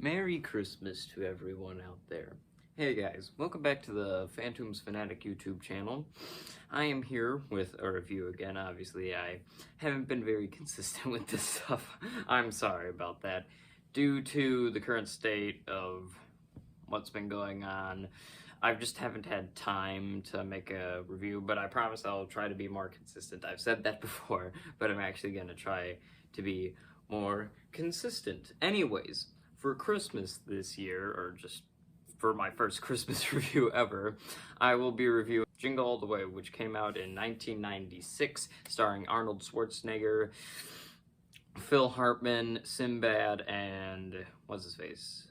Merry Christmas to everyone out there. Hey guys, welcome back to the Phantoms Fanatic YouTube channel. I am here with a review again. Obviously, I haven't been very consistent with this stuff. I'm sorry about that. Due to the current state of what's been going on, I just haven't had time to make a review, but I promise I'll try to be more consistent. I've said that before, but I'm actually going to try to be more consistent. Anyways, for Christmas this year, or just for my first Christmas review ever, I will be reviewing Jingle All the Way, which came out in 1996, starring Arnold Schwarzenegger, Phil Hartman, Sinbad, and what's his face?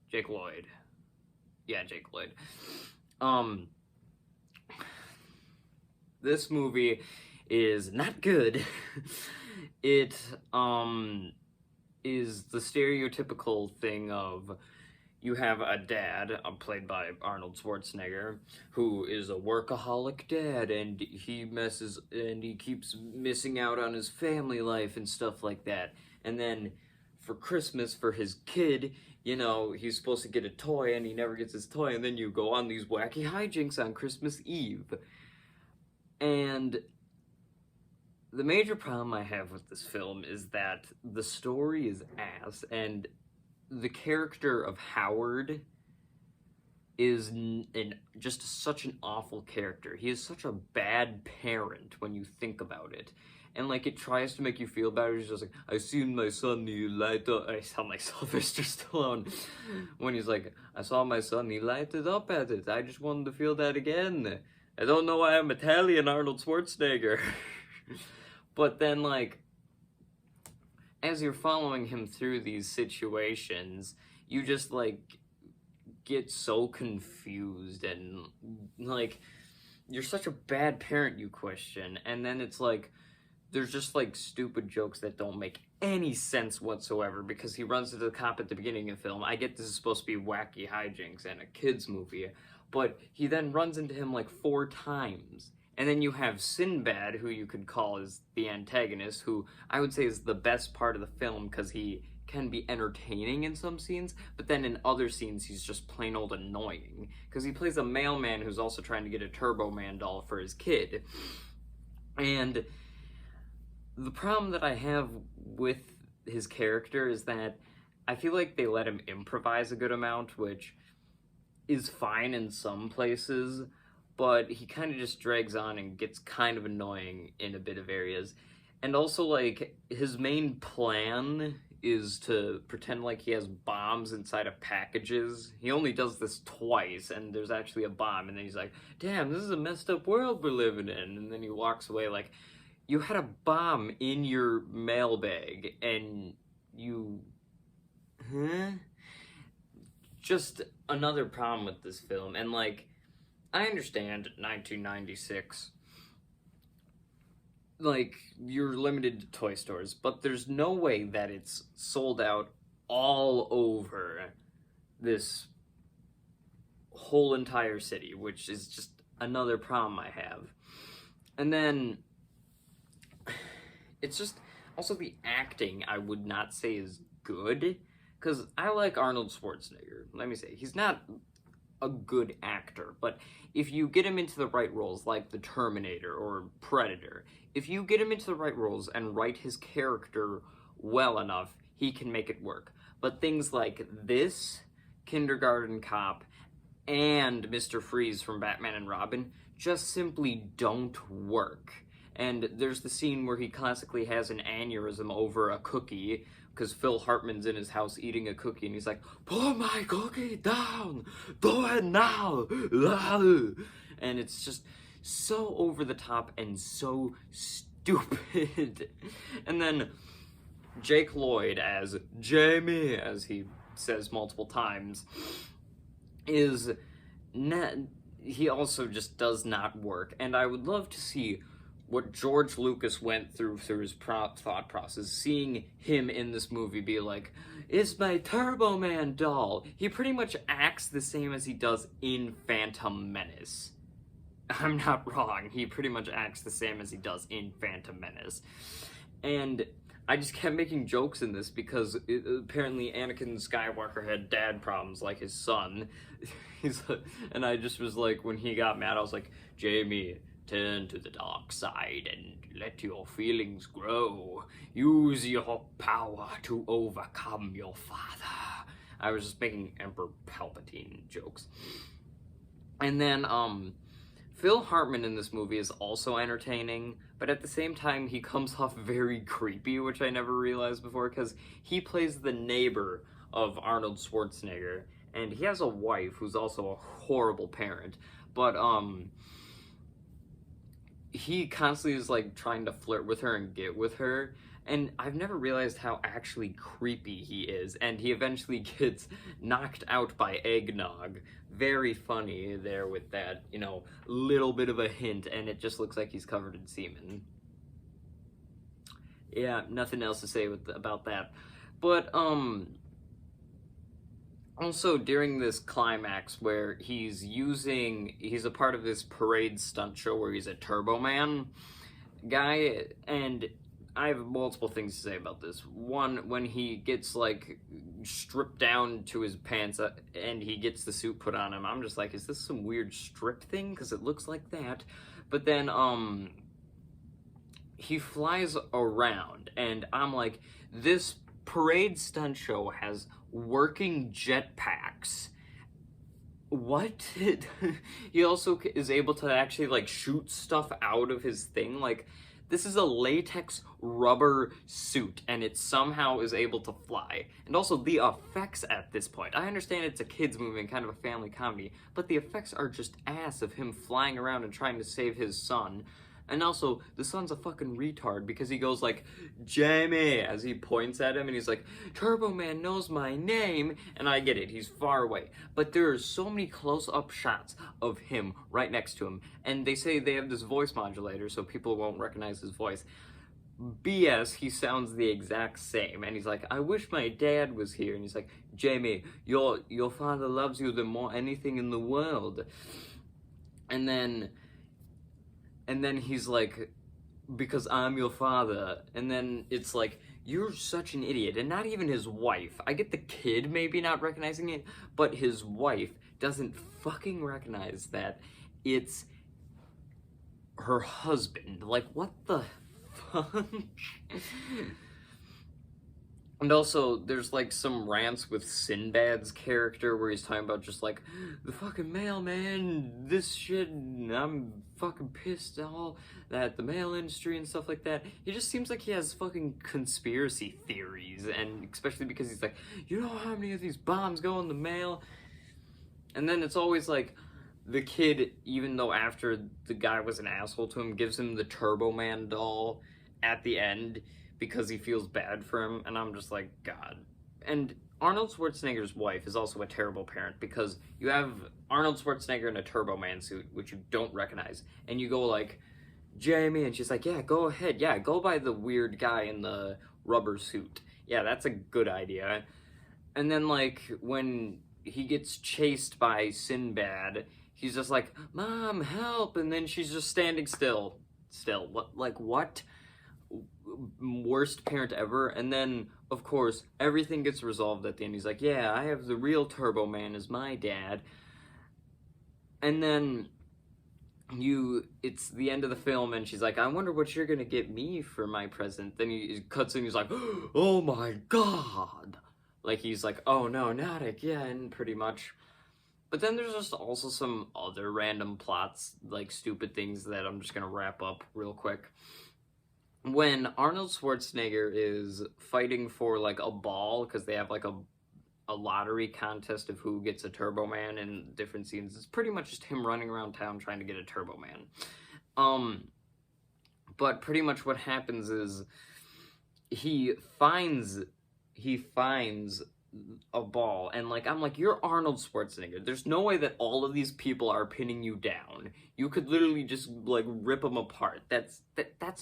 Jake Lloyd. Yeah, Jake Lloyd. This movie is not good. It is the stereotypical thing of you have a dad, played by Arnold Schwarzenegger, who is a workaholic dad, and he keeps missing out on his family life and stuff like that. And then for Christmas, for his kid, you know, he's supposed to get a toy and he never gets his toy, and then you go on these wacky hijinks on Christmas Eve. And the major problem I have with this film is that the story is ass, and the character of Howard is just such an awful character. He is such a bad parent when you think about it. And, like, it tries to make you feel better. He's just like, I seen my son, he light up. I sound like Sylvester Stallone. When he's like, I saw my son, he lighted up at it. I just wanted to feel that again. I don't know why I'm Italian, Arnold Schwarzenegger. But then, like, as you're following him through these situations, you just, like, get so confused, and, like, you're such a bad parent, you question. And then it's like, there's just, like, stupid jokes that don't make any sense whatsoever, because he runs into the cop at the beginning of the film. I get this is supposed to be wacky hijinks and a kid's movie, but he then runs into him, like, 4 times. And then you have Sinbad, who you could call as the antagonist, who I would say is the best part of the film because he can be entertaining in some scenes, but then in other scenes he's just plain old annoying. Because he plays a mailman who's also trying to get a Turbo Man doll for his kid. And the problem that I have with his character is that I feel like they let him improvise a good amount, which is fine in some places, but he kind of just drags on and gets kind of annoying in a bit of areas. And also, like, his main plan is to pretend like he has bombs inside of packages. He only does this twice, and there's actually a bomb, and then he's like, damn, this is a messed up world we're living in. And then he walks away like, you had a bomb in your mailbag, and you... Huh? Just another problem with this film, and, like, I understand 1996, like, you're limited to toy stores, but there's no way that it's sold out all over this whole entire city, which is just another problem I have. And then, it's just, also the acting I would not say is good, because I like Arnold Schwarzenegger. Let me say, he's not a good actor, but if you get him into the right roles, like the Terminator or Predator, if you get him into the right roles and write his character well enough, he can make it work. But things like this, Kindergarten Cop, and Mr. Freeze from Batman and Robin just simply don't work. And there's the scene where he classically has an aneurysm over a cookie, because Phil Hartman's in his house eating a cookie, and he's like, put my cookie down! Do it now! And it's just so over the top and so stupid. And then Jake Lloyd as Jamie, as he says multiple times, is not... he also just does not work. And I would love to see what George Lucas went through his thought process, seeing him in this movie be like, it's my Turbo Man doll. He pretty much acts the same as he does in Phantom Menace. I'm not wrong. He pretty much acts the same as he does in Phantom Menace. And I just kept making jokes in this because apparently Anakin Skywalker had dad problems like his son. And I just was like, when he got mad, I was like, Jamie, turn to the dark side and let your feelings grow. Use your power to overcome your father. I was just making Emperor Palpatine jokes. And then, Phil Hartman in this movie is also entertaining, but at the same time, he comes off very creepy, which I never realized before, because he plays the neighbor of Arnold Schwarzenegger, and he has a wife who's also a horrible parent, but, he constantly is, like, trying to flirt with her and get with her, and I've never realized how actually creepy he is, and he eventually gets knocked out by eggnog. Very funny there with that, you know, little bit of a hint, and it just looks like he's covered in semen. Yeah, nothing else to say about that. But, also during this climax where he's a part of this parade stunt show where he's a Turbo Man guy, and I have multiple things to say about this. One, when he gets, like, stripped down to his pants and he gets the suit put on him, I'm just like, is this some weird strip thing? Because it looks like that. But then, he flies around, and I'm like, this parade stunt show has working jetpacks. What? He also is able to actually, like, shoot stuff out of his thing. Like, this is a latex rubber suit, and it somehow is able to fly. And also, the effects at this point. I understand it's a kid's movie and kind of a family comedy, but the effects are just ass of him flying around and trying to save his son. And also, the son's a fucking retard because he goes like, Jamie, as he points at him, and he's like, Turbo Man knows my name, and I get it, he's far away. But there are so many close-up shots of him right next to him, and they say they have this voice modulator so people won't recognize his voice. BS, he sounds the exact same, and he's like, I wish my dad was here, and he's like, Jamie, your father loves you than more anything in the world. And then he's like, because I'm your father. And then it's like, you're such an idiot. And not even his wife. I get the kid maybe not recognizing it, but his wife doesn't fucking recognize that it's her husband. Like, what the fuck? And also, there's, like, some rants with Sinbad's character where he's talking about just, like, the fucking mailman, this shit, and I'm fucking pissed all at the mail industry and stuff like that. He just seems like he has fucking conspiracy theories, and especially because he's like, you know how many of these bombs go in the mail? And then it's always, like, the kid, even though after the guy was an asshole to him, gives him the Turbo Man doll at the end, because he feels bad for him, and I'm just like, God. And Arnold Schwarzenegger's wife is also a terrible parent, because you have Arnold Schwarzenegger in a Turbo Man suit, which you don't recognize, and you go like, Jamie, and she's like, yeah, go ahead, yeah, go buy the weird guy in the rubber suit. Yeah, that's a good idea. And then, like, when he gets chased by Sinbad, he's just like, Mom, help, and then she's just standing still. What, like, what? Worst parent ever. And then, of course, everything gets resolved at the end. He's like, yeah, I have the real Turbo Man as my dad. And then it's the end of the film, and she's like, I wonder what you're gonna get me for my present. Then he cuts in, he's like, oh my God. Like, he's like, oh no, not again, pretty much. But then there's just also some other random plots, like stupid things that I'm just gonna wrap up real quick. When Arnold Schwarzenegger is fighting for, like, a ball, because they have, like, a lottery contest of who gets a Turbo Man in different scenes, it's pretty much just him running around town trying to get a Turbo Man. But pretty much what happens is he finds a ball, and, like, I'm like, you're Arnold Schwarzenegger. There's no way that all of these people are pinning you down. You could literally just, like, rip them apart. That's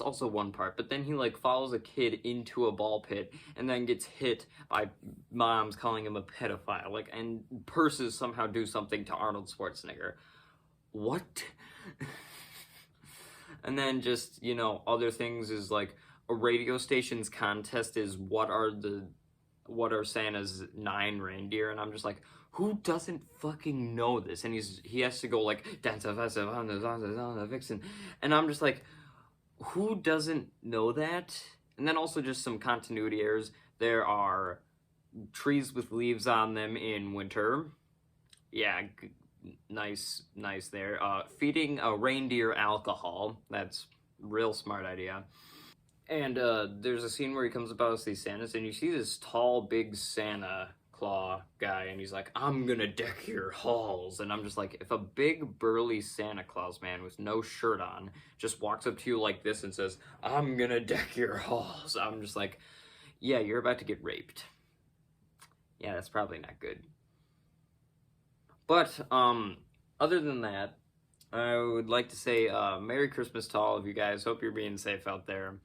also one part. But then he, like, follows a kid into a ball pit and then gets hit by moms calling him a pedophile. Like, and purses somehow do something to Arnold Schwarzenegger. What? And then just, you know, other things is like, a radio station's contest is what are Santa's 9 reindeer, and I'm just like, who doesn't fucking know this? And he has to go like dance on the vixen, and I'm just like, who doesn't know that? And then also just some continuity errors. There are trees with leaves on them in winter. Yeah, nice there. Feeding a reindeer alcohol. That's real smart idea. And there's a scene where he comes about to see Santa's, and you see this tall, big Santa Claus guy, and he's like, "I'm gonna deck your halls." And I'm just like, if a big, burly Santa Claus man with no shirt on just walks up to you like this and says, "I'm gonna deck your halls," I'm just like, yeah, you're about to get raped. Yeah, that's probably not good. But other than that, I would like to say Merry Christmas to all of you guys. Hope you're being safe out there.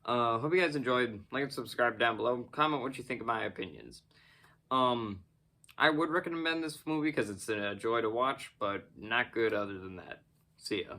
Hope you guys enjoyed. Like and subscribe down below. Comment what you think of my opinions. I would recommend this movie because it's a joy to watch, but not good other than that. See ya.